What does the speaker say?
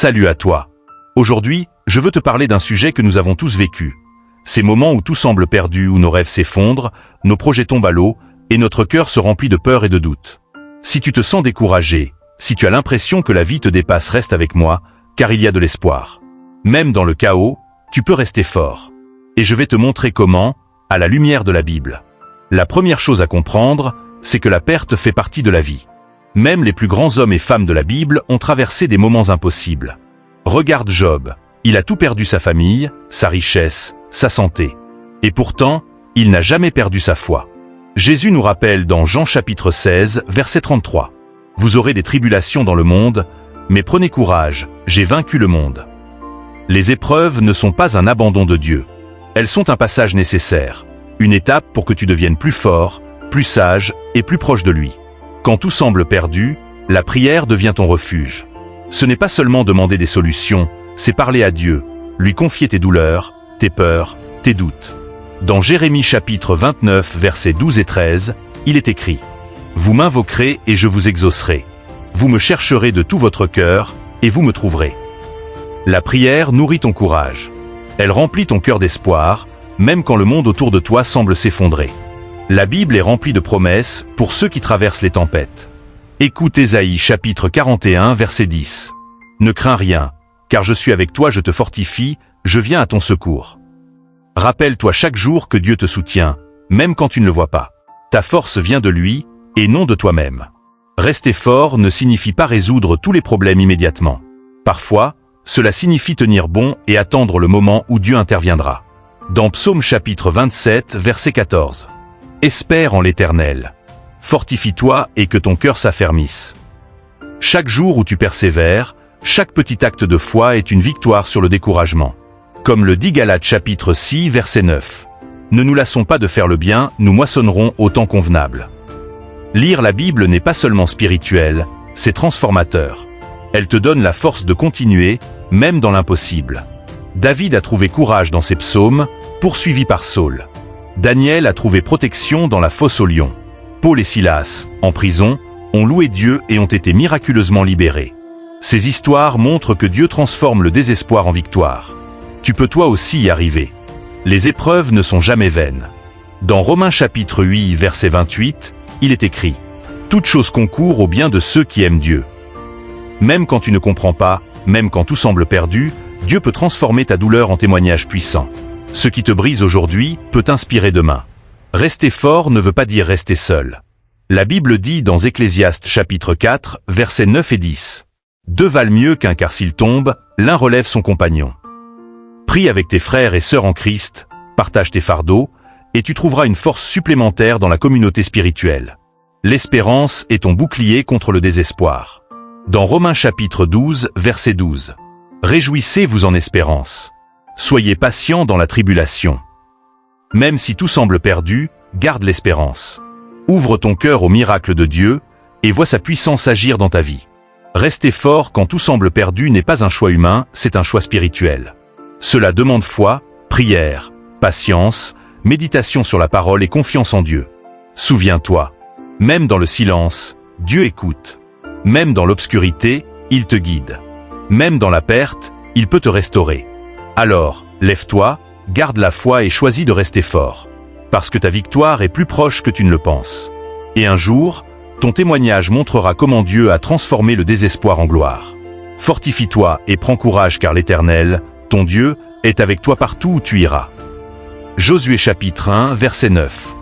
Salut à toi. Aujourd'hui, je veux te parler d'un sujet que nous avons tous vécu. Ces moments où tout semble perdu, où nos rêves s'effondrent, nos projets tombent à l'eau, et notre cœur se remplit de peur et de doute. Si tu te sens découragé, si tu as l'impression que la vie te dépasse, reste avec moi, car il y a de l'espoir. Même dans le chaos, tu peux rester fort. Et je vais te montrer comment, à la lumière de la Bible. La première chose à comprendre, c'est que la perte fait partie de la vie. Même les plus grands hommes et femmes de la Bible ont traversé des moments impossibles. Regarde Job, il a tout perdu, sa famille, sa richesse, sa santé. Et pourtant, il n'a jamais perdu sa foi. Jésus nous rappelle dans Jean chapitre 16, verset 33. « Vous aurez des tribulations dans le monde, mais prenez courage, j'ai vaincu le monde. » Les épreuves ne sont pas un abandon de Dieu. Elles sont un passage nécessaire, une étape pour que tu deviennes plus fort, plus sage et plus proche de lui. Quand tout semble perdu, la prière devient ton refuge. Ce n'est pas seulement demander des solutions, c'est parler à Dieu, lui confier tes douleurs, tes peurs, tes doutes. Dans Jérémie chapitre 29 versets 12 et 13, il est écrit « Vous m'invoquerez et je vous exaucerai. Vous me chercherez de tout votre cœur et vous me trouverez. » La prière nourrit ton courage. Elle remplit ton cœur d'espoir, même quand le monde autour de toi semble s'effondrer. La Bible est remplie de promesses pour ceux qui traversent les tempêtes. Écoute Ésaïe chapitre 41 verset 10. « Ne crains rien, car je suis avec toi, je te fortifie, je viens à ton secours. » Rappelle-toi chaque jour que Dieu te soutient, même quand tu ne le vois pas. Ta force vient de lui, et non de toi-même. Rester fort ne signifie pas résoudre tous les problèmes immédiatement. Parfois, cela signifie tenir bon et attendre le moment où Dieu interviendra. Dans Psaume chapitre 27 verset 14. Espère en l'Éternel. Fortifie-toi et que ton cœur s'affermisse. Chaque jour où tu persévères, chaque petit acte de foi est une victoire sur le découragement. Comme le dit Galates chapitre 6 verset 9. Ne nous lassons pas de faire le bien, nous moissonnerons au temps convenable. Lire la Bible n'est pas seulement spirituel, c'est transformateur. Elle te donne la force de continuer, même dans l'impossible. David a trouvé courage dans ses psaumes, poursuivi par Saul. Daniel a trouvé protection dans la fosse aux lions. Paul et Silas, en prison, ont loué Dieu et ont été miraculeusement libérés. Ces histoires montrent que Dieu transforme le désespoir en victoire. Tu peux toi aussi y arriver. Les épreuves ne sont jamais vaines. Dans Romains chapitre 8 verset 28, il est écrit « Toute chose concourt au bien de ceux qui aiment Dieu. » Même quand tu ne comprends pas, même quand tout semble perdu, Dieu peut transformer ta douleur en témoignage puissant. Ce qui te brise aujourd'hui peut t'inspirer demain. Rester fort ne veut pas dire rester seul. La Bible dit dans Ecclésiaste chapitre 4, versets 9 et 10. « Deux valent mieux qu'un, car s'il tombe, l'un relève son compagnon. » Prie avec tes frères et sœurs en Christ, partage tes fardeaux, et tu trouveras une force supplémentaire dans la communauté spirituelle. L'espérance est ton bouclier contre le désespoir. Dans Romains chapitre 12, verset 12. « Réjouissez-vous en espérance. Soyez patients dans la tribulation. » Même si tout semble perdu, garde l'espérance. Ouvre ton cœur au miracle de Dieu, et vois sa puissance agir dans ta vie. Rester fort quand tout semble perdu n'est pas un choix humain, c'est un choix spirituel. Cela demande foi, prière, patience, méditation sur la parole et confiance en Dieu. Souviens-toi, même dans le silence, Dieu écoute. Même dans l'obscurité, il te guide. Même dans la perte, il peut te restaurer. Alors, lève-toi, garde la foi et choisis de rester fort. Parce que ta victoire est plus proche que tu ne le penses. Et un jour, ton témoignage montrera comment Dieu a transformé le désespoir en gloire. Fortifie-toi et prends courage, car l'Éternel, ton Dieu, est avec toi partout où tu iras. Josué chapitre 1 verset 9.